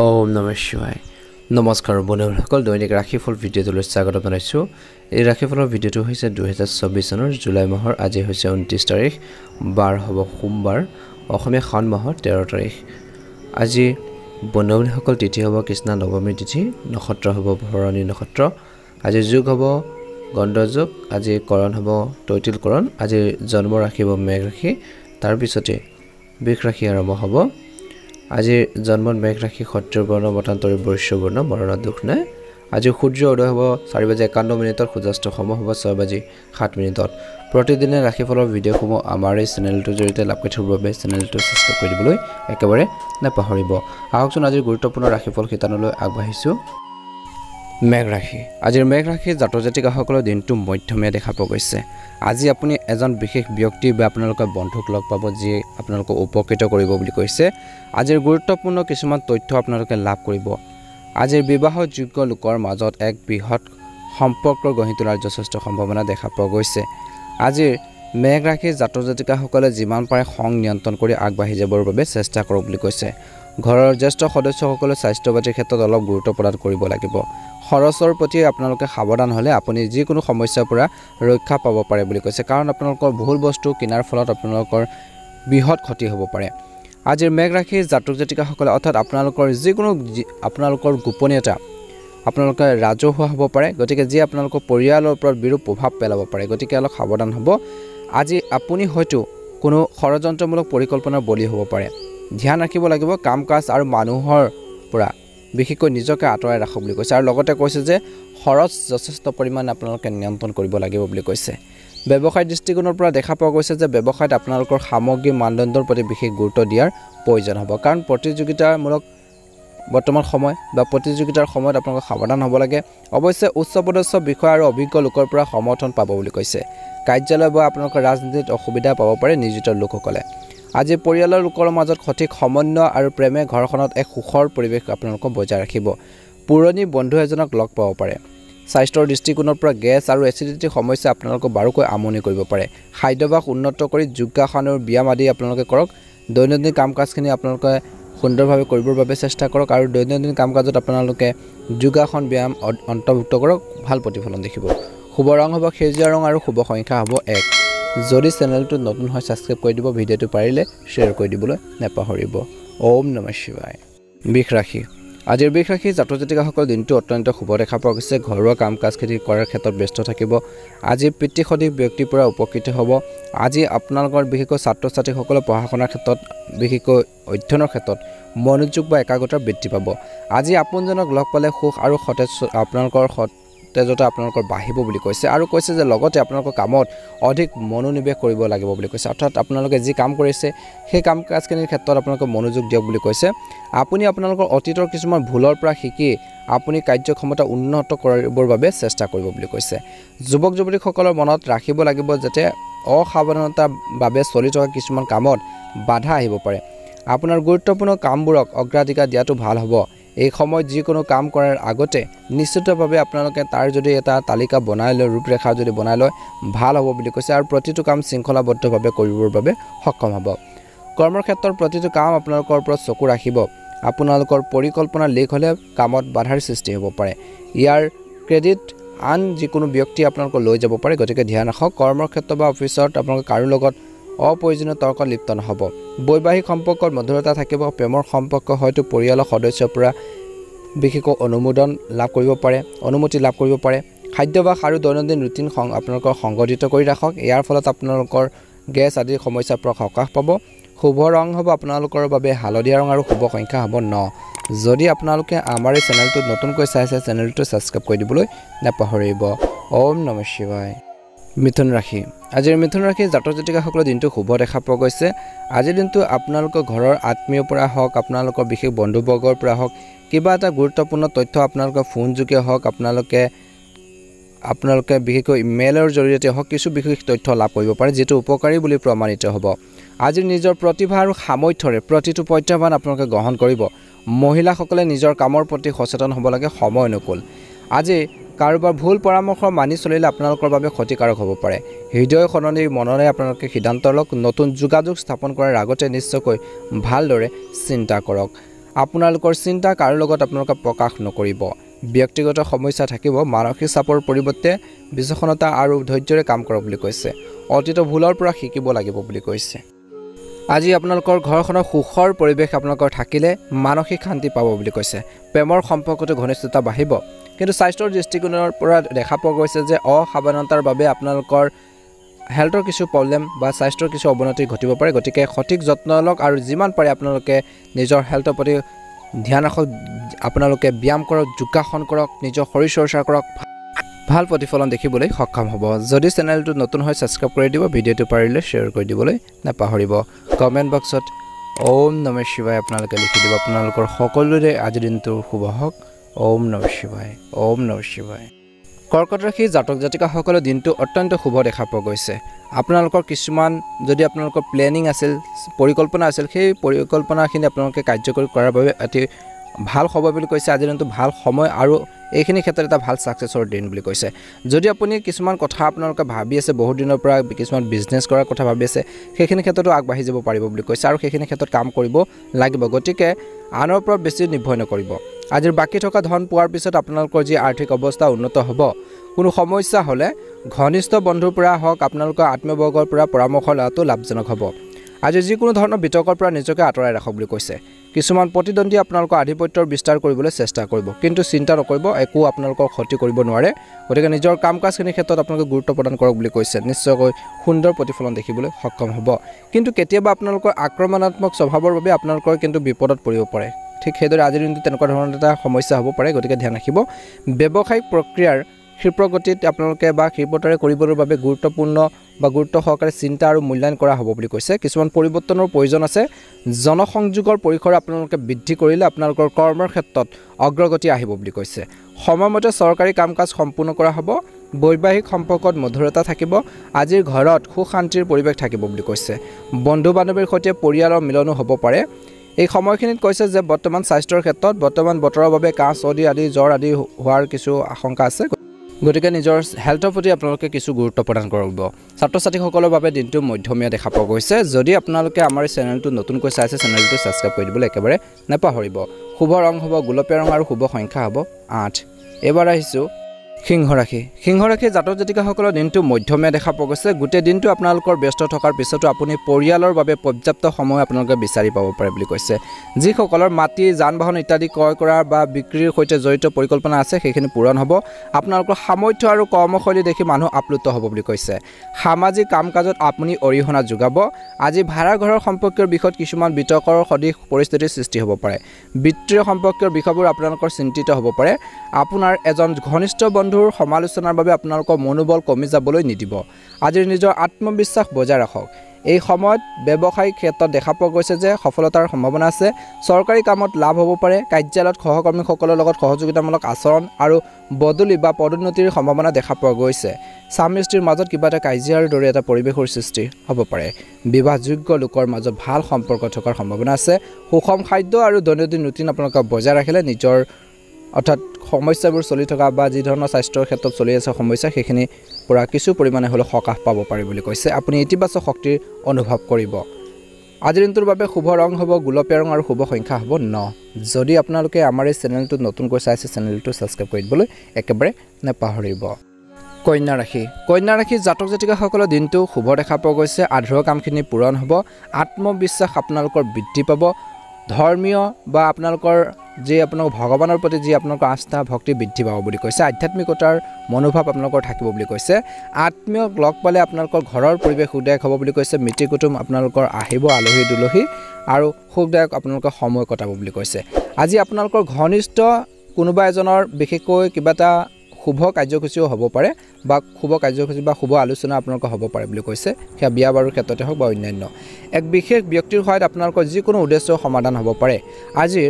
ওম নমঃ শিৱায় নমস্কাৰ বন্ধুসকল দৈনিক ৰাশিফল ভিডিঅ'টোলৈ স্বাগত জনাইছোঁ এই ৰাশিফলৰ ভিডিঅ'টো হৈছে 2024 চনৰ জুলাই মাহৰ আজি হৈছে 29 তাৰিখ বাৰ হ'ব সোমবাৰ অসমীয়া শাওণ মাহৰ 13 তাৰিখ আজি বন্ধুসকল তিথি হ'ব কৃষ্ণ নৱমী তিথি নক্ষত্ৰ হ'ব ভৰণী নক্ষত্ৰ আজি যোগ হ'ব গণ্ড যোগ আজি কৰণ হ'ব তৈতিল কৰণ আজি জন্ম ৰাশি হ'ব মেঘ ৰাশি তাৰ পিছতে বৃষ ৰাশি আৰম্ভ হ'ব আজি জন্মত মেঘ ৰাশি ক্ষত্ৰিয় বৰ্ণ মতান্তৰী বৈশ্য বৰ্ণ বৰ্ণ দুখ নাই আজি সূৰ্য উদয় হ'ব 4:51 সূৰ্যাস্ত সময় হ'ব 6:07 প্ৰতিদিনে ৰাশিফলৰ ভিডিঅ'সমূহ আমাৰ এই চেনেলটোৰ জৰিয়তে লাভ কৰি থকাৰ বাবে চেনেলটো সাবস্ক্ৰাইব কৰি দিবলৈ একেবাৰে নাপাহৰিব আহকচোন আজিৰ গুৰুত্বপূৰ্ণ ৰাশিফল শিতানলৈ আগবাঢ়িছোঁ মেঘ ৰাশি আজিৰ মেঘ ৰাশি জাতক জাতিকাসকলৰ দিনটো মধ্যমীয়া দেখা পোৱা গৈছে আজি আপুনি এজন বিশেষ ব্যক্তি বা আপোনালোকৰ বন্ধুক লগ পাব যি আপোনালোকক উপকৃত কৰিব বুলি কৈছে আজিৰ গুৰুত্বপূৰ্ণ কিছুমান তথ্য আপোনালোকে লাভ কৰিব আজিৰ বিবাহযোগ্য লোকৰ মাজত এক বৃহৎ সম্পৰ্ক গঢ়ি তোলাৰ যথেষ্ট সম্ভাৱনা দেখা পোৱা গৈছে আজিৰ মেঘ ৰাশিৰ জাতক জাতিকাসকলে যিমান পাৰে খং নিয়ন্ত্ৰণ কৰি আগবাঢ়ি যাবৰ বাবে চেষ্টা কৰক বুলি কৈছে ঘৰৰ জ্যেষ্ঠ সদস্যসকলে স্বাস্থ্য পাতিৰ ক্ষেত্ৰত অলপ গুৰুত্ব প্ৰদান কৰিব লাগিব খৰচৰ প্ৰতি আপোনালোকে সাৱধান হ'লে আপুনি যিকোনো সমস্যাৰ পৰা ৰক্ষা পাব পাৰে বুলি কৈছে কাৰণ আপোনালোকৰ ভুল বস্তু কিনাৰ ফলত আপোনালোকৰ বৃহৎ ক্ষতি হ'ব পাৰে আজিৰ মেঘ ৰাশিৰ জাতক জাতিকাসকলে অৰ্থাৎ আপোনালোকৰ যিকোনো আপোনালোকৰ গোপনীয়তা আপোনালোকে ৰাজহুৱা হ'ব পাৰে গতিকে যি আপোনালোকৰ পৰিয়ালৰ ওপৰত বিৰূপ প্ৰভাৱ পেলাব পাৰে গতিকে অলপ সাৱধান হ'ব আজি আপুনি হয়তো কোনো ষড়যন্ত্ৰমূলক পৰিকল্পনাৰ বলি হ'ব পাৰে ধ্যান ৰাখিব লাগিব কাম কাজ আৰু মানুহৰ পৰা বিশেষকৈ নিজকে আঁতৰাই ৰাখক বুলি কৈছে আৰু লগতে কৈছে যে খৰচ যথেষ্ট পৰিমাণে আপোনালোকে নিয়ন্ত্ৰণ কৰিব লাগিব বুলি কৈছে ব্যৱসায় দৃষ্টিকোণৰ পৰা দেখা পোৱা গৈছে যে ব্যৱসায়ত আপোনালোকৰ সামগ্ৰীৰ মানদণ্ডৰ প্ৰতি বিশেষ গুৰুত্ব দিয়াৰ প্ৰয়োজন হ'ব কাৰণ প্ৰতিযোগিতামূলক বৰ্তমান সময় বা প্ৰতিযোগিতাৰ সময়ত আপোনালোক সাৱধান হ'ব লাগে অৱশ্যে উচ্চপদস্থ বিষয় আৰু অভিজ্ঞ লোকৰ পৰা সমৰ্থন পাব বুলি কৈছে কাৰ্যালয় বা আপোনালোকৰ ৰাজনীতিত অসুবিধা পাব পাৰে নিয়োজিত লোকসকলে আজি পৰিয়ালৰ লোকৰ মাজত সঠিক সমন্বয় আৰু প্ৰেমে ঘৰখনত এক সুখৰ পৰিৱেশ আপোনালোকক বজাই ৰাখিব পুৰণি বন্ধু এজনক লগ পাব পাৰে স্বাস্থ্যৰ দৃষ্টিকোণৰ পৰা গেছ আৰু এচিডিটি সমস্যা আপোনালোকক বাৰুকৈ আমনি কৰিব পাৰে খাদ্যাভ্যাস উন্নত কৰি যোগাসন আৰু ব্যায়াম আদি আপোনালোকে কৰক দৈনন্দিন কাম কাজখিনি আপোনালোকে সুন্দৰভাৱে কৰিবৰ বাবে চেষ্টা কৰক আৰু দৈনন্দিন কাম কাজত আপোনালোকে যোগাসন ব্যায়াম অন্তৰ্ভুক্ত কৰক ভাল প্ৰতিফলন দেখিব শুভ ৰং হ'ব সেউজীয়া ৰং আৰু শুভ সংখ্যা হ'ব 1 যদি চেনেলটো নতুন হয় সাবস্ক্ৰাইব কৰি দিব ভিডিঅ'টো পাৰিলে শ্বেয়াৰ কৰি দিবলৈ নাপাহৰিব ওম নমঃ শিৱায় বৃষ ৰাশি আজিৰ বৃষ ৰাশি জাতক জাতিকাসকলৰ দিনটো অত্যন্ত শুভ দেখা পোৱা গৈছে ঘৰুৱা কাম কাজখিনি কৰাৰ ক্ষেত্ৰত ব্যস্ত থাকিব আজি পিতৃসদৃশ ব্যক্তিৰ পৰা উপকৃত হ'ব আজি আপোনালোকৰ বিশেষকৈ ছাত্ৰ ছাত্ৰীসকলে পঢ়া শুনাৰ ক্ষেত্ৰত বিশেষকৈ অধ্যয়নৰ ক্ষেত্ৰত মনোযোগ বা একাগ্ৰতা বৃদ্ধি পাব আজি আপোনজনক লগ পালে সুখ আৰু সতেজ আপোনালোকৰ তেজতা আপোনালোকৰ বাঢ়িব বুলি কৈছে আৰু কৈছে যে লগতে আপোনালোকৰ কামত অধিক মনোনিৱেশ কৰিব লাগিব বুলি কৈছে অৰ্থাৎ আপোনালোকে যি কাম কৰিছে সেই কাম কাজখিনিৰ ক্ষেত্ৰত আপোনালোকে মনোযোগ দিয়ক বুলি কৈছে আপুনি আপোনালোকৰ অতীতৰ কিছুমান ভুলৰ পৰা শিকি আপুনি কাৰ্যক্ষমতা উন্নত কৰিবৰ বাবে চেষ্টা কৰিব বুলি কৈছে যুৱক যুৱতীসকলৰ মনত ৰাখিব লাগিব যাতে অসাৱধানতাৰ বাবে চলি থকা কিছুমান কামত বাধা আহিব পাৰে আপোনাৰ গুৰুত্বপূৰ্ণ কামবোৰক অগ্ৰাধিকাৰ দিয়াটো ভাল হ'ব এই সময়ত যিকোনো কাম কৰাৰ আগতে নিশ্চিতভাৱে আপোনালোকে তাৰ যদি এটা তালিকা বনাই লয় ৰূপৰেখা যদি বনাই লয় ভাল হ'ব বুলি কৈছে আৰু প্ৰতিটো কাম শৃংখলাবদ্ধভাৱে কৰিবৰ বাবে সক্ষম হ'ব কৰ্মৰ ক্ষেত্ৰত প্ৰতিটো কাম আপোনালোকৰ ওপৰত চকু ৰাখিব আপোনালোকৰ পৰিকল্পনা লিক হ'লে কামত বাধাৰ সৃষ্টি হ'ব পাৰে ইয়াৰ ক্ৰেডিট আন যিকোনো ব্যক্তি আপোনালোকক লৈ যাব পাৰে গতিকে ধ্যান ৰাখক কৰ্মৰ ক্ষেত্ৰ বা অফিচত আপোনালোকে কাৰো লগত অপ্ৰয়োজনীয় তৰ্ক লিপ্ত নহ'ব বৈবাহিক সম্পৰ্কত মধুৰতা থাকিব প্ৰেমৰ সম্পৰ্ক হয়তো পৰিয়ালৰ সদস্যৰ পৰা বিশেষকৈ অনুমতি লাভ কৰিব পাৰে খাদ্যাভ্যাস আৰু দৈনন্দিন ৰুটিন আপোনালোকৰ সংগঠিত কৰি ৰাখক ইয়াৰ ফলত আপোনালোকৰ গেছ আদিৰ সমস্যাৰ পৰা সকাহ পাব শুভ ৰং হ'ব আপোনালোকৰ বাবে হালধীয়া ৰং আৰু শুভ সংখ্যা হ'ব 9 যদি আপোনালোকে আমাৰ এই চেনেলটো নতুনকৈ চাইছে চেনেলটো সাবস্ক্ৰাইব কৰি দিবলৈ নাপাহৰিব ওম নমঃ শিৱায় মিথুন ৰাশি আজিৰ মিথুন ৰাশিৰ জাতক জাতিকাসকলৰ দিনটো শুভ দেখা পোৱা গৈছে আজিৰ দিনটো আপোনালোকৰ ঘৰৰ আত্মীয়ৰ পৰা হওক আপোনালোকৰ বিশেষ বন্ধুবৰ্গৰ পৰা হওক কিবা এটা গুৰুত্বপূৰ্ণ তথ্য আপোনালোকৰ ফোনযোগে হওক আপোনালোকে বিশেষকৈ ইমেইলৰ জৰিয়তে হওক কিছু বিশেষ তথ্য লাভ কৰিব পাৰে যিটো উপকাৰী বুলি প্ৰমাণিত হ'ব আজি নিজৰ প্ৰতিভা আৰু সামৰ্থ্যৰে প্ৰতিটো প্ৰত্যাহ্বান আপোনালোকে গ্ৰহণ কৰিব মহিলাসকলে নিজৰ কামৰ প্ৰতি সচেতন হ'ব লাগে সময় অনুকূল আজি কাৰোবাৰ ভুল পৰামৰ্শ মানি চলিলে আপোনালোকৰ বাবে ক্ষতিকাৰক হ'ব পাৰে হৃদয় খননি মনৰে আপোনালোকে সিদ্ধান্ত লওক নতুন যোগাযোগ স্থাপন কৰাৰ আগতে নিশ্চয়কৈ ভালদৰে চিন্তা কৰক আপোনালোকৰ চিন্তা কাৰো লগত আপোনালোকে প্ৰকাশ নকৰিব ব্যক্তিগত সমস্যা থাকিব মানসিক চাপৰ পৰিৱৰ্তে বিচক্ষণতা আৰু ধৈৰ্যৰে কাম কৰক বুলি কৈছে অতীত ভুলৰ পৰা শিকিব লাগিব বুলি কৈছে আজি আপোনালোকৰ ঘৰখনৰ সুখৰ পৰিৱেশ আপোনালোকৰ থাকিলে মানসিক শান্তি পাব বুলি কৈছে প্ৰেমৰ সম্পৰ্কটো ঘনিষ্ঠতা বাঢ়িব কিন্তু স্বাস্থ্যৰ দৃষ্টিকোণৰ পৰা দেখা পোৱা গৈছে যে অসাৱধানতাৰ বাবে আপোনালোকৰ হেল্থৰ কিছু প্ৰব্লেম বা স্বাস্থ্যৰ কিছু অৱনতি ঘটিব পাৰে গতিকে সঠিক যত্ন লওক আৰু যিমান পাৰে আপোনালোকে নিজৰ হেল্থৰ প্ৰতি ধ্যান ৰাখক আপোনালোকে ব্যায়াম কৰক যোগাসন কৰক নিজৰ শৰীৰ চৰ্চা কৰক ভাল প্ৰতিফলন দেখিবলৈ সক্ষম হ'ব যদি চেনেলটো নতুন হয় সাবস্ক্ৰাইব কৰি দিব ভিডিঅ'টো পাৰিলে শ্বেয়াৰ কৰি দিবলৈ নাপাহৰিব কমেন্ট বক্সত ওম নমঃ শিৱায় আপোনালোকে লিখি দিব আপোনালোকৰ সকলোৰে আজিৰ দিনটো শুভ হওক ওম নমঃ শিৱায় ওম নমঃ শিৱায় কৰ্কট ৰাশি জাতক জাতিকাসকলৰ দিনটো অত্যন্ত শুভ দেখা পোৱা গৈছে আপোনালোকৰ কিছুমান যদি আপোনালোকৰ প্লেনিং আছিল পৰিকল্পনা আছিল সেই পৰিকল্পনাখিনি আপোনালোকে কাৰ্যকৰী কৰাৰ বাবে অতি ভাল হ'ব বুলি কৈছে আজিৰ দিনটো ভাল সময় আৰু এইখিনি ক্ষেত্ৰত এটা ভাল সাকসেছৰ দিন বুলি কৈছে যদি আপুনি কিছুমান কথা আপোনালোকে ভাবি আছে বহুত দিনৰ পৰা কিছুমান বিজনেছ কৰাৰ কথা ভাবি আছে সেইখিনি ক্ষেত্ৰতো আগবাঢ়ি যাব পাৰিব বুলি কৈছে আৰু সেইখিনি ক্ষেত্ৰত কাম কৰিব লাগিব গতিকে আনৰ পৰা বেছি নিৰ্ভৰ নকৰিব আজিৰ বাকি থকা ধন পোৱাৰ পিছত আপোনালোকৰ যি আৰ্থিক অৱস্থা উন্নত হ'ব কোনো সমস্যা হ'লে ঘনিষ্ঠ বন্ধুৰ পৰা হওক আপোনালোকৰ আত্মীয়বৰ্গৰ পৰা পৰামৰ্শ লোৱাটো লাভজনক হ'ব আজি যিকোনো ধৰণৰ বিতৰ্কৰ পৰা নিজকে আঁতৰাই ৰাখক বুলি কৈছে কিছুমান প্ৰতিদ্বন্দ্বী আপোনালোকৰ আধিপত্যৰ বিস্তাৰ কৰিবলৈ চেষ্টা কৰিব কিন্তু চিন্তা নকৰিব একো আপোনালোকৰ ক্ষতি কৰিব নোৱাৰে গতিকে নিজৰ কাম কাজখিনিৰ ক্ষেত্ৰত আপোনালোকে গুৰুত্ব প্ৰদান কৰক বুলি কৈছে নিশ্চয়কৈ সুন্দৰ প্ৰতিফলন দেখিবলৈ সক্ষম হ'ব কিন্তু কেতিয়াবা আপোনালোকৰ আক্ৰমণাত্মক স্বভাৱৰ বাবে আপোনালোকৰ কিন্তু বিপদত পৰিব পাৰে ঠিক সেইদৰে আজিৰ দিনটো তেনেকুৱা ধৰণৰ এটা সমস্যা হ'ব পাৰে গতিকে ধ্যান ৰাখিব ব্যৱসায়িক প্ৰক্ৰিয়াৰ ক্ষিপ্ৰগতিত আপোনালোকে বা ক্ষিপ্ৰতাৰে কৰিবৰ বাবে গুৰুত্বপূৰ্ণ বা গুৰুত্ব সহকাৰে চিন্তা আৰু মূল্যায়ন কৰা হ'ব বুলি কৈছে কিছুমান পৰিৱৰ্তনৰ প্ৰয়োজন আছে জনসংযোগৰ পৰিসৰ আপোনালোকে বৃদ্ধি কৰিলে আপোনালোকৰ কৰ্মৰ ক্ষেত্ৰত অগ্ৰগতি আহিব বুলি কৈছে সময়মতে চৰকাৰী কাম-কাজ সম্পূৰ্ণ কৰা হ'ব বৈবাহিক সম্পৰ্কত মধুৰতা থাকিব আজিৰ ঘৰত সুখ শান্তিৰ পৰিৱেশ থাকিব বুলি কৈছে বন্ধু বান্ধৱীৰ সৈতে পৰিয়ালৰ মিলনো হ'ব পাৰে এই সময়খিনিত কৈছে যে বৰ্তমান স্বাস্থ্যৰ ক্ষেত্ৰত বৰ্তমান বতৰৰ বাবে কাহ চৰ্দি আদি জ্বৰ আদি হোৱাৰ কিছু আশংকা আছে গতিকে নিজৰ হেল্থৰ প্ৰতি আপোনালোকে কিছু গুৰুত্ব প্ৰদান কৰিব ছাত্ৰ ছাত্ৰীসকলৰ বাবে দিনটো মধ্যমীয়া দেখা পোৱা গৈছে যদি আপোনালোকে আমাৰ চেনেলটো নতুনকৈ চাইছে চেনেলটো সাবস্ক্ৰাইব কৰি দিবলৈ একেবাৰে নাপাহৰিব শুভ ৰং হ'ব গোলপীয়া ৰং আৰু শুভ সংখ্যা হ'ব 8 এবাৰ আহিছো সিংহ ৰাশি জাতক জাতিকাসকলৰ দিনটো মধ্যমীয়া দেখা পোৱা গৈছে গোটেই দিনটো আপোনালোকৰ ব্যস্ত থকাৰ পিছতো আপুনি পৰিয়ালৰ বাবে পৰ্যাপ্ত সময় আপোনালোকে বিচাৰি পাব পাৰে বুলি কৈছে যিসকলৰ মাটি যান-বাহন ইত্যাদি ক্ৰয় কৰা বা বিক্ৰীৰ সৈতে জড়িত পৰিকল্পনা আছে সেইখিনি পূৰণ হ'ব আপোনালোকৰ সামৰ্থ্য আৰু কৰ্মশৈলী দেখি মানুহ আপ্লুত হ'ব বুলি কৈছে সামাজিক কাম-কাজত আপুনি অৰিহণা যোগাব আজি ভাড়া ঘৰৰ সম্পৰ্কীয় বিষয়ত কিছুমান বিতৰ্কৰ সদৃশ পৰিস্থিতিৰ সৃষ্টি হ'ব পাৰে বিত্তীয় সম্পৰ্কীয় বিষয়বোৰ আপোনালোকৰ চিন্তিত হ'ব পাৰে আপোনাৰ এজন ঘনিষ্ঠ বন্ধুৰ সমালোচনাৰ বাবে আপোনালোকৰ মনোবল কমি যাবলৈ নিদিব আজিৰ নিজৰ আত্মবিশ্বাস বজাই ৰাখক এই সময়ত ব্যৱসায়িক ক্ষেত্ৰত দেখা পোৱা গৈছে যে সফলতাৰ সম্ভাৱনা আছে চৰকাৰী কামত লাভ হ'ব পাৰে কাৰ্যালয়ত সহকৰ্মীসকলৰ লগত সহযোগিতামূলক আচৰণ আৰু বদলি বা পদোন্নতিৰ সম্ভাৱনা দেখা পোৱা গৈছে স্বামী স্ত্ৰীৰ মাজত কিবা এটা কাজিয়াৰ দৰে এটা পৰিৱেশৰ সৃষ্টি হ'ব পাৰে বিবাহযোগ্য লোকৰ মাজত ভাল সম্পৰ্ক থকাৰ সম্ভাৱনা আছে সুষম খাদ্য আৰু দৈনন্দিন ৰুটিন আপোনালোকে বজাই ৰাখিলে নিজৰ অৰ্থাৎ সমস্যাবোৰ চলি থকা বা যি ধৰণৰ স্বাস্থ্যৰ ক্ষেত্ৰত চলি আছে সমস্যা সেইখিনি পৰা কিছু পৰিমাণে হ'লে সকাহ পাব পাৰে বুলি কৈছে আপুনি ইতিবাচক শক্তিৰ অনুভৱ কৰিব আজিৰ দিনটোৰ বাবে শুভ ৰং হ'ব গোলপীয়া ৰং আৰু শুভ সংখ্যা হ'ব 9 যদি আপোনালোকে আমাৰ এই চেনেলটো নতুনকৈ চাইছে চেনেলটো সাবস্ক্ৰাইব কৰি দিবলৈ একেবাৰে নাপাহৰিব কন্যা ৰাশি জাতক জাতিকাসকলৰ দিনটো শুভ দেখা পোৱা গৈছে আধৰুৱা কামখিনি পূৰণ হ'ব আত্মবিশ্বাস আপোনালোকৰ বৃদ্ধি পাব ধৰ্মীয় বা আপোনালোকৰ যে আপোনালোকৰ ভগৱানৰ প্ৰতি যি আপোনালোকৰ আস্থা ভক্তি বৃদ্ধি পাব বুলি কৈছে আধ্যাত্মিকতাৰ মনোভাৱ আপোনালোকৰ থাকিব বুলি কৈছে আত্মীয়ক লগ পালে আপোনালোকৰ ঘৰৰ পৰিৱেশ সুখদায়ক হ'ব বুলি কৈছে মিতিৰ কুটুম আপোনালোকৰ আহিব আলহী দুলহী আৰু সুখদায়ক আপোনালোকৰ সময় কটাব বুলি কৈছে আজি আপোনালোকৰ ঘনিষ্ঠ কোনোবা এজনৰ বিশেষকৈ কিবা এটা শুভ কাৰ্যসূচীও হ'ব পাৰে বা শুভ কাৰ্যসূচী বা শুভ আলোচনা আপোনালোকৰ হ'ব পাৰে বুলি কৈছে সেয়া বিয়া বাৰুৰ ক্ষেত্ৰতে হওক বা অন্যান্য এক বিশেষ ব্যক্তিৰ সহায়ত আপোনালোকৰ যিকোনো উদ্দেশ্য সমাধান হ'ব পাৰে আজি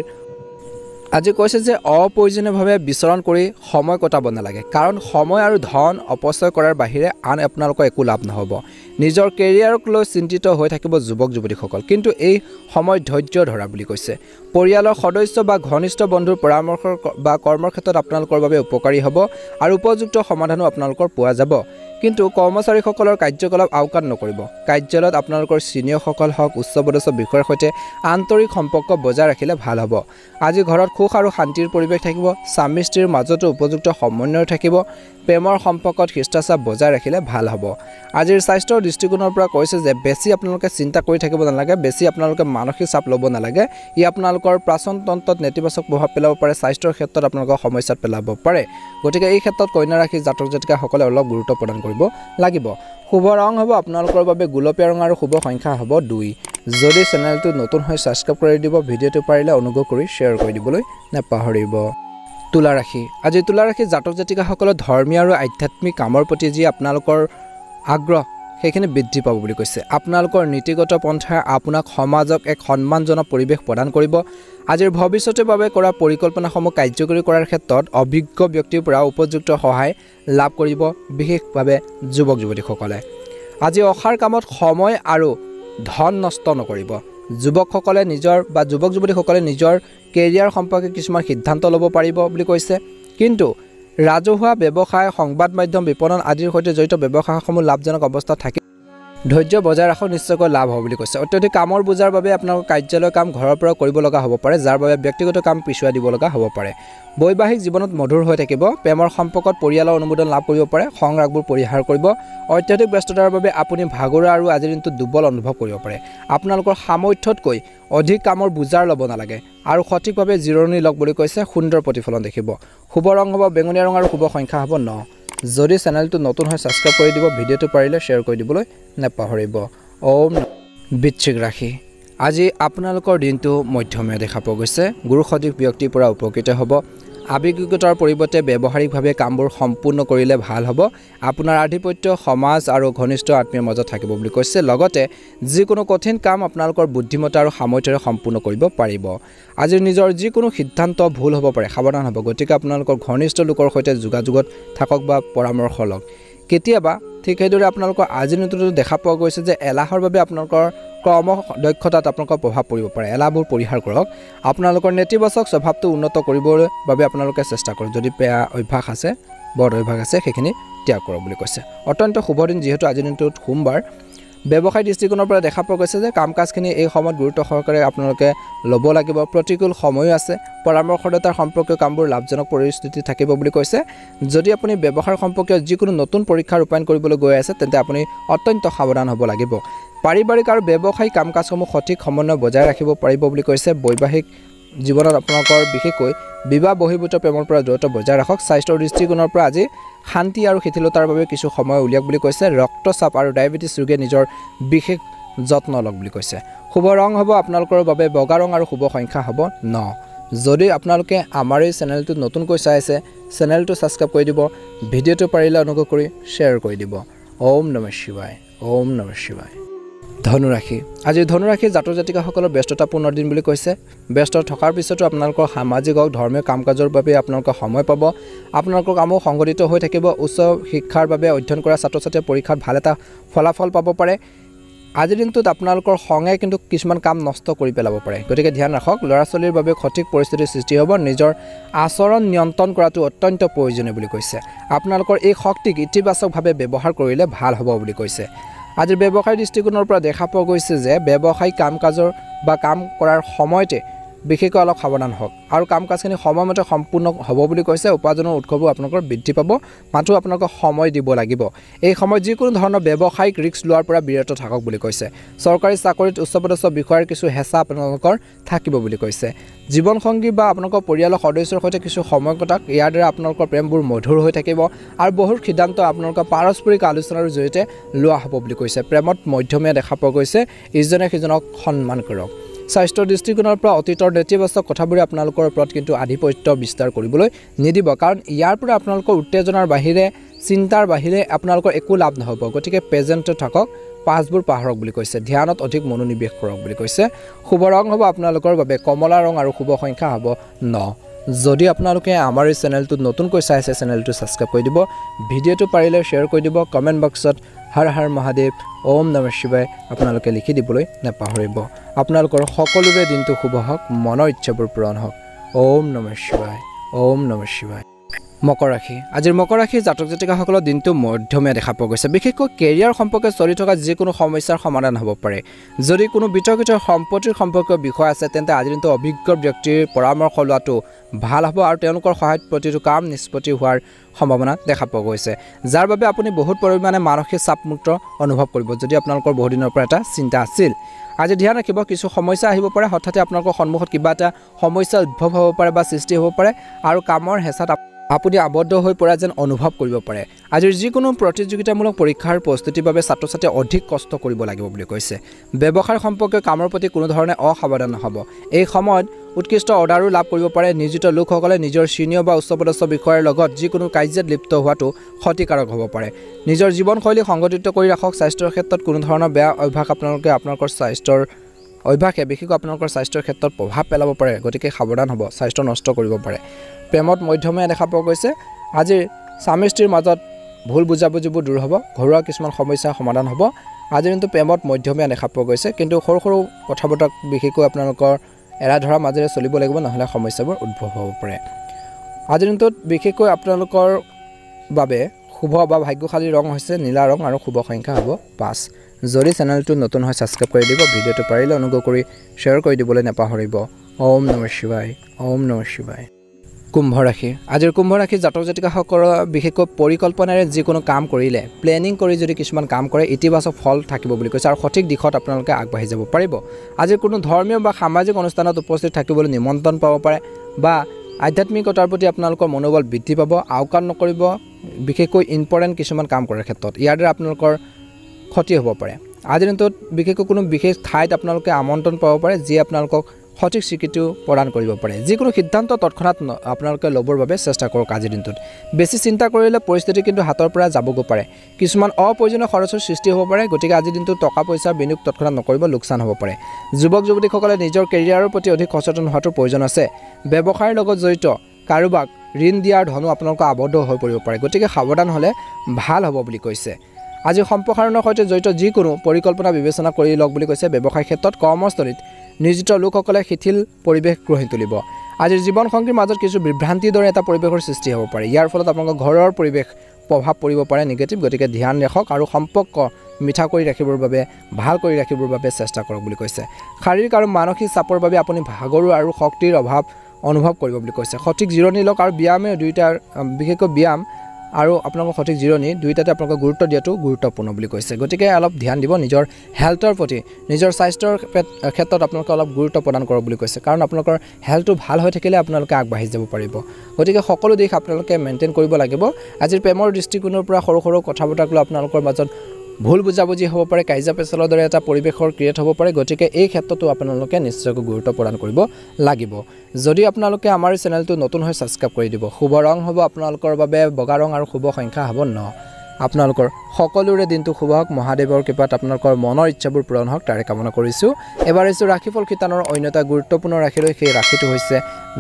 কৈছে যে অপ্ৰয়োজনীয়ভাৱে বিচৰণ কৰি সময় কটাব নালাগে কাৰণ সময় আৰু ধন অপচয় কৰাৰ বাহিৰে আন আপোনালোকৰ একো লাভ নহ'ব নিজৰ কেৰিয়াৰক লৈ চিন্তিত হৈ থাকিব যুৱক যুৱতীসকল কিন্তু এই সময় ধৈৰ্য ধৰা বুলি কৈছে পৰিয়ালৰ সদস্য বা ঘনিষ্ঠ বন্ধুৰ পৰামৰ্শ বা কৰ্মৰ ক্ষেত্ৰত আপোনালোকৰ বাবে উপকাৰী হ'ব আৰু উপযুক্ত সমাধানো আপোনালোকৰ পোৱা যাব কিন্তু কৰ্মচাৰীসকলৰ কাৰ্যকলাপ আওকাণ নকৰিব কাৰ্যালয়ত আপোনালোকৰ সিনিয়ৰসকল হওক উচ্চপদস্থ বিষয়ৰ সৈতে আন্তৰিক সম্পৰ্ক বজাই ৰাখিলে ভাল হ'ব আজি ঘৰত সুখ আৰু শান্তিৰ পৰিৱেশ থাকিব স্বামী স্ত্ৰীৰ মাজতো উপযুক্ত সমন্বয় থাকিব প্ৰেমৰ সম্পৰ্কত শিষ্টাচাৰ বজাই ৰাখিলে ভাল হ'ব আজিৰ স্বাস্থ্যৰ দৃষ্টিকোণৰ পৰা কৈছে যে বেছি আপোনালোকে চিন্তা কৰি থাকিব নালাগে বেছি আপোনালোকে মানসিক চাপ ল'ব নালাগে ই আপোনালোকৰ প্ৰাচন তন্ত্ৰত নেতিবাচক প্ৰভাৱ পেলাব পাৰে স্বাস্থ্যৰ ক্ষেত্ৰত আপোনালোকৰ সমস্যাত পেলাব পাৰে গতিকে এই ক্ষেত্ৰত কন্যা ৰাশি জাতক জাতিকাসকলে অলপ গুৰুত্ব প্ৰদান কৰিব লাগিব শুভ ৰং হ'ব আপোনালোকৰ বাবে গোলপীয়া ৰং আৰু শুভ সংখ্যা হ'ব 2 যদি চেনেলটো নতুন হৈ সাবস্ক্ৰাইব কৰি দিব ভিডিঅ'টো পাৰিলে অনুগ্ৰহ কৰি শ্বেয়াৰ কৰি দিবলৈ নাপাহৰিব তুলা ৰাশি আজি তুলা ৰাশি জাতক জাতিকাসকলৰ ধৰ্মীয় আৰু আধ্যাত্মিক কামৰ প্ৰতি যি আপোনালোকৰ আগ্ৰহ সেইখিনি বৃদ্ধি পাব বুলি কৈছে আপোনালোকৰ নীতিগত পন্থাই আপোনাক সমাজক এক সন্মানজনক পৰিৱেশ প্ৰদান কৰিব আজিৰ ভৱিষ্যতৰ বাবে কৰা পৰিকল্পনাসমূহ কাৰ্যকৰী কৰাৰ ক্ষেত্ৰত অভিজ্ঞ ব্যক্তিৰ পৰা উপযুক্ত সহায় লাভ কৰিব বিশেষভাৱে যুৱক যুৱতীসকলে আজি অসাৰ কামত সময় আৰু ধন নষ্ট নকৰিব যুৱকসকলে নিজৰ বা যুৱক যুৱতীসকলে নিজৰ কেৰিয়াৰ সম্পৰ্কে কিছুমান সিদ্ধান্ত ল'ব পাৰিব বুলি কৈছে কিন্তু ৰাজহুৱা ব্যৱসায় সংবাদ মাধ্যম বিপণন আদিৰ সৈতে জড়িত ব্যৱসায়সমূহ লাভজনক অৱস্থাত থাকে ধৈৰ্য বজাই ৰাখক নিশ্চয়কৈ লাভ হ'ব বুলি কৈছে অত্যাধিক কামৰ বুজাৰ বাবে আপোনালোকৰ কাৰ্যালয় কাম ঘৰৰ পৰা কৰিব লগা হ'ব পাৰে যাৰ বাবে ব্যক্তিগত কাম পিছুৱাই দিব লগা হ'ব পাৰে বৈবাহিক জীৱনত মধুৰ হৈ থাকিব প্ৰেমৰ সম্পৰ্কত পৰিয়ালৰ অনুমোদন লাভ কৰিব পাৰে সংৰাগবোৰ পৰিহাৰ কৰিব অত্যাধিক ব্যস্ততাৰ বাবে আপুনি ভাগৰুৱা আৰু আজিৰ দিনটো দুৰ্বল অনুভৱ কৰিব পাৰে আপোনালোকৰ সামৰ্থ্যতকৈ অধিক কামৰ বুজাৰ ল'ব নালাগে আৰু সঠিকভাৱে জিৰণি লওক বুলি কৈছে সুন্দৰ প্ৰতিফলন দেখিব শুভ ৰং হ'ব বেঙুনীয়া ৰং আৰু শুভ সংখ্যা হ'ব 9 যদি চেনেলটো নতুন হয় সাবস্ক্ৰাইব কৰি দিব ভিডিঅ'টো পাৰিলে শ্বেয়াৰ কৰি দিবলৈ নাপাহৰিব ওম বৃশ্চিক ৰাশি আজি আপোনালোকৰ দিনটো মধ্যমীয়া দেখা পোৱা গৈছে গুৰু সদৃশ ব্যক্তিৰ পৰা উপকৃত হ'ব আৱেগিকতাৰ পৰিৱৰ্তে ব্যৱহাৰিকভাৱে কামবোৰ সম্পূৰ্ণ কৰিলে ভাল হ'ব আপোনাৰ আধিপত্য সমাজ আৰু ঘনিষ্ঠ আত্মীয়ৰ মাজত থাকিব বুলি কৈছে লগতে যিকোনো কঠিন কাম আপোনালোকৰ বুদ্ধিমত্তা আৰু সামৰ্থ্যৰে সম্পূৰ্ণ কৰিব পাৰিব আজি নিজৰ যিকোনো সিদ্ধান্ত ভুল হ'ব পাৰে সাৱধান হ'ব গতিকে আপোনালোকৰ ঘনিষ্ঠ লোকৰ সৈতে যোগাযোগত থাকক বা পৰামৰ্শ লওক কেতিয়াবা ঠিক সেইদৰে আপোনালোকৰ আজি নতুনটো দেখা পোৱা গৈছে যে এলাহৰ বাবে আপোনালোকৰ কৰ্ম দক্ষতাত আপোনালোকৰ প্ৰভাৱ পৰিব পাৰে এলাহবোৰ পৰিহাৰ কৰক আপোনালোকৰ নেতিবাচক স্বভাৱটো উন্নত কৰিবৰ বাবে আপোনালোকে চেষ্টা কৰক যদি বেয়া অভ্যাস আছে বদ অভ্যাস আছে সেইখিনি ত্যাগ কৰক বুলি কৈছে অত্যন্ত শুভ দিন যিহেতু আজি দিনটোত সোমবাৰ ব্যৱসায় দৃষ্টিকোণৰ পৰা দেখা পোৱা গৈছে যে কাম কাজখিনি এই সময়ত গুৰুত্ব সহকাৰে আপোনালোকে ল'ব লাগিব প্ৰতিকূল সময়ো আছে পৰামৰ্শদাতাৰ সম্পৰ্কীয় কামবোৰ লাভজনক পৰিস্থিতি থাকিব বুলি কৈছে যদি আপুনি ব্যৱসায় সম্পৰ্কীয় যিকোনো নতুন পৰীক্ষা ৰূপায়ণ কৰিবলৈ গৈ আছে তেন্তে আপুনি অত্যন্ত সাৱধান হ'ব লাগিব পাৰিবাৰিক আৰু ব্যৱসায়িক কাম কাজসমূহ সঠিক সমন্বয় বজাই ৰাখিব পাৰিব বুলি কৈছে বৈবাহিক জীৱনত আপোনালোকৰ বিশেষকৈ বিবাহ বহিৰ্ভূত প্ৰেমৰ পৰা দূৰত্ব বজাই ৰাখক স্বাস্থ্যৰ দৃষ্টিকোণৰ পৰা আজি শান্তি আৰু শিথিলতাৰ বাবে কিছু সময় উলিয়াওক বুলি কৈছে ৰক্তচাপ আৰু ডায়েবেটিছ ৰোগে নিজৰ বিশেষ যত্ন লওক বুলি কৈছে শুভ ৰং হ'ব আপোনালোকৰ বাবে বগা ৰং আৰু শুভ সংখ্যা হ'ব 9 যদি আপোনালোকে আমাৰ এই চেনেলটো নতুনকৈ চাই আছে চেনেলটো সাবস্ক্ৰাইব কৰি দিব ভিডিঅ'টো পাৰিলে অনুগ্ৰহ কৰি শ্বেয়াৰ কৰি দিব ওম নমঃ শিৱায় ওম নমঃ শিৱায় ধনুৰাশি আজি ধনুৰাশি জাতক জাতিকাসকলৰ ব্যস্ততাপূৰ্ণ দিন বুলি কৈছে ব্যস্ত থকাৰ পিছতো আপোনালোকৰ সামাজিক আৰু ধৰ্মীয় কাম কাজৰ বাবে আপোনালোকে সময় পাব আপোনালোকৰ কামো সংগঠিত হৈ থাকিব উচ্চ শিক্ষাৰ বাবে অধ্যয়ন কৰা ছাত্ৰ ছাত্ৰীয়ে পৰীক্ষাত ভাল এটা ফলাফল পাব পাৰে আজিৰ দিনটোত আপোনালোকৰ খঙে কিন্তু কিছুমান কাম নষ্ট কৰি পেলাব পাৰে গতিকে ধ্যান ৰাখক ল'ৰা ছোৱালীৰ বাবে সঠিক পৰিস্থিতিৰ সৃষ্টি হ'ব নিজৰ আচৰণ নিয়ন্ত্ৰণ কৰাটো অত্যন্ত প্ৰয়োজনীয় বুলি কৈছে আপোনালোকৰ এই শক্তিক ইতিবাচকভাৱে ব্যৱহাৰ কৰিলে ভাল হ'ব বুলি কৈছে আজিৰ ব্যৱসায় দৃষ্টিকোণৰ পৰা দেখা পোৱা গৈছে যে ব্যৱসায়িক কাম কাজৰ বা কাম কৰাৰ সময়তে বিশেষকৈ অলপ সাৱধান হওক আৰু কাম কাজখিনি সময়মতে সম্পূৰ্ণ হ'ব বুলি কৈছে উপাৰ্জনৰ উৎসৱো আপোনালোকৰ বৃদ্ধি পাব মাত্ৰ আপোনালোকক সময় দিব লাগিব এই সময় যিকোনো ধৰণৰ ব্যৱসায়িক ৰিস্ক লোৱাৰ পৰা বিৰত থাকক বুলি কৈছে চৰকাৰী চাকৰিত উচ্চপদস্থ বিষয়ৰ কিছু হেঁচা আপোনালোকৰ থাকিব বুলি কৈছে জীৱনসংগী বা আপোনালোকৰ পৰিয়ালৰ সদস্যৰ সৈতে কিছু সময় কটাওক ইয়াৰ দ্বাৰা আপোনালোকৰ প্ৰেমবোৰ মধুৰ হৈ থাকিব আৰু বহুত সিদ্ধান্ত আপোনালোকৰ পাৰস্পৰিক আলোচনাৰ জৰিয়তে লোৱা হ'ব বুলি কৈছে প্ৰেমত মধ্যমীয়া দেখা পোৱা গৈছে ইজনে সিজনক সন্মান কৰক স্বাস্থ্যৰ দৃষ্টিকোণৰ পৰা অতীতৰ নেতিবাচক কথাবোৰে আপোনালোকৰ ওপৰত কিন্তু আধিপত্য বিস্তাৰ কৰিবলৈ নিদিব কাৰণ ইয়াৰ পৰা আপোনালোকৰ উত্তেজনাৰ বাহিৰে চিন্তাৰ বাহিৰে আপোনালোকৰ একো লাভ নহ'ব গতিকে প্ৰেজেণ্টত থাকক পাঁচবোৰ পাহৰক বুলি কৈছে ধ্যানত অধিক মনোনিৱেশ কৰক বুলি কৈছে শুভ ৰং হ'ব আপোনালোকৰ বাবে কমলা ৰং আৰু শুভ সংখ্যা হ'ব 9 যদি আপোনালোকে আমাৰ এই চেনেলটো নতুনকৈ চাই আছে চেনেলটো সাবস্ক্ৰাইব কৰি দিব ভিডিঅ'টো পাৰিলে শ্বেয়াৰ কৰি দিব কমেণ্ট বক্সত হৰ হৰ মহাদেৱ ওম নমঃ শিৱায় আপোনালোকে লিখি দিবলৈ নাপাহৰিব আপোনালোকৰ সকলোৰে দিনটো শুভ হওক মনৰ ইচ্ছাবোৰ পূৰণ হওক ওম নমঃ শিৱায় ওম নমঃ শিৱায় মকৰ ৰাশি আজিৰ মকৰ ৰাশিৰ জাতক জাতিকাসকলৰ দিনটো মধ্যমীয়া দেখা পোৱা গৈছে বিশেষকৈ কেৰিয়াৰ সম্পৰ্কে চলি থকা যিকোনো সমস্যাৰ সমাধান হ'ব পাৰে যদি কোনো বিতৰ্কিত সম্পত্তিৰ সম্পৰ্কীয় বিষয় আছে তেন্তে আজিৰ দিনটো অভিজ্ঞ ব্যক্তিৰ পৰামৰ্শ লোৱাটো ভাল হ'ব আৰু তেওঁলোকৰ সহায়ত প্ৰতিটো কাম নিষ্পত্তি হোৱাৰ সম্ভাৱনা দেখা পোৱা গৈছে যাৰ বাবে আপুনি বহুত পৰিমাণে মানসিক চাপমুক্ত অনুভৱ কৰিব যদি আপোনালোকৰ বহু দিনৰ পৰা এটা চিন্তা আছিল আজি ধ্যান ৰাখিব কিছু সমস্যা আহিব পাৰে হঠাতে আপোনালোকৰ সন্মুখত কিবা এটা সমস্যা উদ্ভৱ হ'ব পাৰে বা সৃষ্টি হ'ব পাৰে আৰু কামৰ হেঁচাত আপুনি আবদ্ধ হৈ পৰা যেন অনুভৱ কৰিব পাৰে আজিৰ যিকোনো প্ৰতিযোগিতামূলক পৰীক্ষাৰ প্ৰস্তুতিৰ বাবে ছাত্ৰ ছাত্ৰীয়ে অধিক কষ্ট কৰিব লাগিব বুলি কৈছে ব্যৱসায় সম্পৰ্কীয় কামৰ প্ৰতি কোনো ধৰণে অসাৱধান নহ'ব এই সময়ত উৎকৃষ্ট অৰ্ডাৰো লাভ কৰিব পাৰে নিয়োজিত লোকসকলে নিজৰ সিনিয়ৰ বা উচ্চপদস্থ বিষয়াৰ লগত যিকোনো কাৰ্যত লিপ্ত হোৱাটো ক্ষতিকাৰক হ'ব পাৰে নিজৰ জীৱনশৈলী সংগঠিত কৰি ৰাখক স্বাস্থ্যৰ ক্ষেত্ৰত কোনো ধৰণৰ বেয়া অভ্যাস আপোনালোকৰ স্বাস্থ্যৰ অভ্যাসে বিশেষকৈ আপোনালোকৰ স্বাস্থ্যৰ ক্ষেত্ৰত প্ৰভাৱ পেলাব পাৰে গতিকে সাৱধান হ'ব স্বাস্থ্য নষ্ট কৰিব পাৰে প্ৰেমত মধ্যমীয়া দেখা পোৱা গৈছে আজিৰ স্বামী স্ত্ৰীৰ মাজত ভুল বুজাবুজিবোৰ দূৰ হ'ব ঘৰুৱা কিছুমান সমস্যাৰ সমাধান হ'ব আজিৰ দিনটো প্ৰেমত মধ্যমীয়া দেখা পোৱা গৈছে কিন্তু সৰু সৰু কথা বতৰা বিশেষকৈ আপোনালোকৰ এৰা ধৰা মাজেৰে চলিব লাগিব নহ'লে সমস্যাবোৰ উদ্ভৱ হ'ব পাৰে আজিৰ দিনটোত বিশেষকৈ আপোনালোকৰ বাবে শুভ বা ভাগ্যশালী ৰং হৈছে নীলা ৰং আৰু শুভ সংখ্যা হ'ব 5 যদি চেনেলটো নতুন হয় ছাবস্ক্ৰাইব কৰি দিব ভিডিঅ'টো পাৰিলে অনুগ্ৰহ কৰি শ্বেয়াৰ কৰি দিবলৈ নাপাহৰিব ওম নমঃ শিৱায় ওম নমঃ শিৱায় কুম্ভ ৰাশি আজিৰ কুম্ভ ৰাশিৰ জাতক জাতিকাসকলৰ বিশেষকৈ পৰিকল্পনাৰে যিকোনো কাম কৰিলে প্লেনিং কৰি যদি কিছুমান কাম কৰে ইতিবাচক ফল থাকিব বুলি কৈছে আৰু সঠিক দিশত আপোনালোকে আগবাঢ়ি যাব পাৰিব আজিৰ কোনো ধৰ্মীয় বা সামাজিক অনুষ্ঠানত উপস্থিত থাকিবলৈ নিমন্ত্ৰণ পাব পাৰে বা আধ্যাত্মিকতাৰ প্ৰতি আপোনালোকৰ মনোবল বৃদ্ধি পাব আওকাণ নকৰিব বিশেষকৈ ইম্পৰ্টেণ্ট কিছুমান কাম কৰাৰ ক্ষেত্ৰত ইয়াৰ দ্বাৰা আপোনালোকৰ ক্ষতি হ'ব পাৰে আজিৰ দিনটোত বিশেষকৈ কোনো বিশেষ ঠাইত আপোনালোকে আমন্ত্ৰণ পাব পাৰে যিয়ে আপোনালোকক সঠিক স্বীকৃতিও প্ৰদান কৰিব পাৰে যিকোনো সিদ্ধান্ত তৎক্ষণাত আপোনালোকে ল'বৰ বাবে চেষ্টা কৰক আজিৰ দিনটোত বেছি চিন্তা কৰিলে পৰিস্থিতি কিন্তু হাতৰ পৰা যাবগৈ পাৰে কিছুমান অপ্ৰয়োজনীয় খৰচৰ সৃষ্টি হ'ব পাৰে গতিকে আজিৰ দিনটোত টকা পইচাৰ বিনিয়োগ তৎক্ষণাত নকৰিব লোকচান হ'ব পাৰে যুৱক যুৱতীসকলে নিজৰ কেৰিয়াৰৰ প্ৰতি অধিক সচেতন হোৱাটো প্ৰয়োজন আছে ব্যৱসায়ৰ লগত জড়িত কাৰোবাক ঋণ দিয়াৰ ধনো আপোনালোকৰ আবদ্ধ হৈ পৰিব পাৰে গতিকে সাৱধান হ'লে ভাল হ'ব বুলি কৈছে আজি সম্প্ৰসাৰণৰ সৈতে জড়িত যিকোনো পৰিকল্পনা বিবেচনা কৰি লওক বুলি কৈছে ব্যৱসায় ক্ষেত্ৰত কৰ্মস্থলীত নিয়োজিত লোকসকলে শিথিল পৰিৱেশ গঢ়ি তুলিব আজিৰ জীৱনসংগীৰ মাজত কিছু বিভ্ৰান্তিৰ দৰে এটা পৰিৱেশৰ সৃষ্টি হ'ব পাৰে ইয়াৰ ফলত আপোনালোকৰ ঘৰৰ পৰিৱেশ প্ৰভাৱ পৰিব পাৰে নিগেটিভ গতিকে ধ্যান ৰাখক আৰু সম্পৰ্ক মিঠা কৰি ৰাখিবৰ বাবে ভাল কৰি ৰাখিবৰ বাবে চেষ্টা কৰক বুলি কৈছে শাৰীৰিক আৰু মানসিক চাপৰ বাবে আপুনি ভাগৰু আৰু শক্তিৰ অভাৱ অনুভৱ কৰিব বুলি কৈছে সঠিক জিৰণি লওক আৰু ব্যায়ামে দুইটা বিশেষকৈ ব্যায়াম আৰু আপোনালোকৰ সঠিক জিৰণি দুইটাতে আপোনালোকে গুৰুত্ব দিয়াটো গুৰুত্বপূৰ্ণ বুলি কৈছে গতিকে অলপ ধ্যান দিব নিজৰ হেল্থৰ প্ৰতি নিজৰ স্বাস্থ্যৰ ক্ষেত্ৰত আপোনালোকে অলপ গুৰুত্ব প্ৰদান কৰক বুলি কৈছে কাৰণ আপোনালোকৰ হেল্থটো ভাল হৈ থাকিলে আপোনালোকে আগবাঢ়ি যাব পাৰিব গতিকে সকলো দিশ আপোনালোকে মেইনটেইন কৰিব লাগিব আজিৰ প্ৰেমৰ দৃষ্টিকোণৰ পৰা সৰু সৰু কথা বতৰাক লৈ আপোনালোকৰ মাজত ভুল বুজাবুজি হ'ব পাৰে কাজিয়া পেচালৰ দৰে এটা পৰিৱেশৰ ক্ৰিয়েট হ'ব পাৰে গতিকে এই ক্ষেত্ৰতো আপোনালোকে নিশ্চয়কৈ গুৰুত্ব প্ৰদান কৰিব লাগিব যদি আপোনালোকে আমাৰ চেনেলটো নতুন হৈ ছাবস্ক্ৰাইব কৰি দিব শুভ ৰং হ'ব আপোনালোকৰ বাবে বগা ৰং আৰু শুভ সংখ্যা হ'ব 9 আপোনালোকৰ সকলোৰে দিনটো শুভ হওক মহাদেৱৰ কৃপাত আপোনালোকৰ মনৰ ইচ্ছাবোৰ পূৰণ হওক তাৰে কামনা কৰিছোঁ এবাৰ আহিছোঁ ৰাশিফল শিতানৰ অন্য এটা গুৰুত্বপূৰ্ণ ৰাশিলৈ সেই ৰাশিটো হৈছে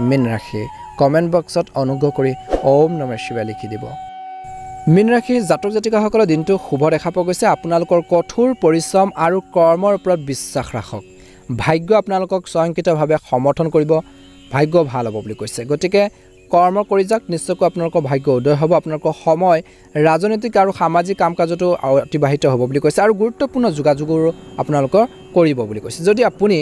মীন ৰাশি কমেণ্ট বক্সত অনুগ্ৰহ কৰি ওম নমঃ শিৱায় লিখি দিব মীন ৰাশিৰ জাতক জাতিকাসকলৰ দিনটো শুভ দেখা পোৱা গৈছে আপোনালোকৰ কঠোৰ পৰিশ্ৰম আৰু কৰ্মৰ ওপৰত বিশ্বাস ৰাখক ভাগ্য আপোনালোকক স্বয়ংক্ৰিয়ভাৱে সমৰ্থন কৰিব ভাগ্য ভাল হ'ব বুলি কৈছে গতিকে কৰ্ম কৰি যাওক নিশ্চয়কৈ আপোনালোকৰ ভাগ্য উদয় হ'ব আপোনালোকৰ সময় ৰাজনৈতিক আৰু সামাজিক কাম কাজতো অতিবাহিত হ'ব বুলি কৈছে আৰু গুৰুত্বপূৰ্ণ যোগাযোগৰো আপোনালোকৰ কৰিব বুলি কৈছে যদি আপুনি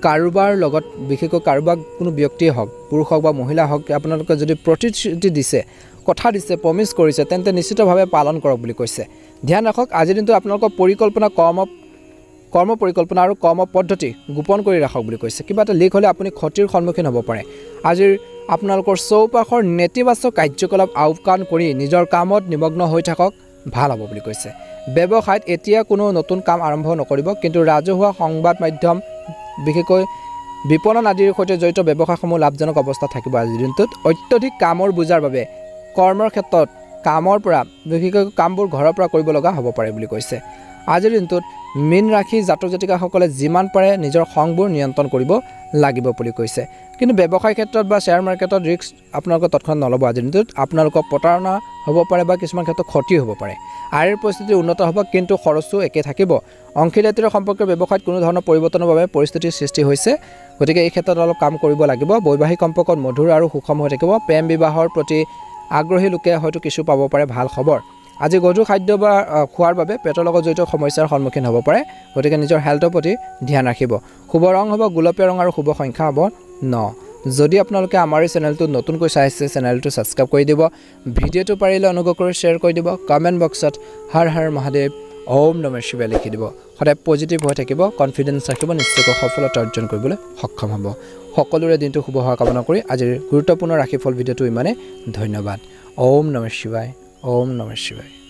কাৰোবাৰ লগত বিশেষকৈ কাৰোবাক কোনো ব্যক্তিয়ে হওক পুৰুষ হওক বা মহিলা হওক আপোনালোকে যদি প্ৰতিশ্ৰুতি দিছে কথা দিছে প্ৰমিছ কৰিছে তেন্তে নিশ্চিতভাৱে পালন কৰক বুলি কৈছে ধ্যান ৰাখক আজিৰ দিনটো আপোনালোকৰ পৰিকল্পনা কৰ্ম পৰিকল্পনা আৰু কৰ্ম পদ্ধতি গোপন কৰি ৰাখক বুলি কৈছে কিবা এটা লিক হ'লে আপুনি ক্ষতিৰ সন্মুখীন হ'ব পাৰে আজিৰ আপোনালোকৰ চৌপাশৰ নেতিবাচক কাৰ্যকলাপ আওকাণ কৰি নিজৰ কামত নিমগ্ন হৈ থাকক ভাল হ'ব বুলি কৈছে ব্যৱসায়ত এতিয়া কোনো নতুন কাম আৰম্ভ নকৰিব কিন্তু ৰাজহুৱা সংবাদ মাধ্যম বিশেষকৈ বিপণন আদিৰ সৈতে জড়িত ব্যৱসায়সমূহ লাভজনক অৱস্থাত থাকিব আজিৰ দিনটোত অত্যধিক কামৰ বোজাৰ বাবে কৰ্মৰ ক্ষেত্ৰত কামৰ পৰা বিশেষকৈ কামবোৰ ঘৰৰ পৰা কৰিব লগা হ'ব পাৰে বুলি কৈছে আজিৰ দিনটোত মীন ৰাশি জাতক জাতিকাসকলে যিমান পাৰে নিজৰ খংবোৰ নিয়ন্ত্ৰণ কৰিব লাগিব বুলি কৈছে কিন্তু ব্যৱসায় ক্ষেত্ৰত বা শ্বেয়াৰ মাৰ্কেটত ৰিস্ক আপোনালোকে তৎক্ষণাত নল'ব আজিৰ দিনটোত আপোনালোকৰ প্ৰতাৰণা হ'ব পাৰে বা কিছুমান ক্ষেত্ৰত ক্ষতি হ'ব পাৰে আয়ৰ পৰিস্থিতি উন্নত হ'ব কিন্তু খৰচো একে থাকিব অংশীদাৰীত্বৰ সম্পৰ্কীয় ব্যৱসায়ত কোনো ধৰণৰ পৰিৱৰ্তনৰ বাবে পৰিস্থিতিৰ সৃষ্টি হৈছে গতিকে এই ক্ষেত্ৰত অলপ কাম কৰিব লাগিব বৈবাহিক সম্পৰ্কত মধুৰ আৰু সুষম হৈ থাকিব প্ৰেম বিবাহৰ প্ৰতি আগ্ৰহী লোকে হয়তো কিছু পাব পাৰে ভাল খবৰ আজি গধুৰ খাদ্য বা খোৱাৰ বাবে পেটৰ লগত জড়িত সমস্যাৰ সন্মুখীন হ'ব পাৰে গতিকে নিজৰ হেল্থৰ প্ৰতি ধ্যান ৰাখিব শুভ ৰং হ'ব গোলপীয়া ৰং আৰু শুভ সংখ্যা হ'ব 9 যদি আপোনালোকে আমাৰ এই চেনেলটো নতুনকৈ চাইছে চেনেলটো সাবস্ক্ৰাইব কৰি দিব ভিডিঅ'টো পাৰিলে অনুগ্ৰহ কৰি শ্বেয়াৰ কৰি দিব কমেন্ট বক্সত হৰ হৰ মহাদেৱ ওম নমঃ শিৱায় লিখি দিব সদায় পজিটিভ হৈ থাকিব কনফিডেন্স ৰাখিব নিশ্চয়কৈ সফলতা অৰ্জন কৰিবলৈ সক্ষম হ'ব সকলোৰে দিনটো শুভ হোৱা কামনা কৰি আজিৰ গুৰুত্বপূৰ্ণ ৰাশিফল ভিডিঅ'টো ইমানে ধন্যবাদ ওম নমঃ শিৱায় ওম নমঃ শিৱায়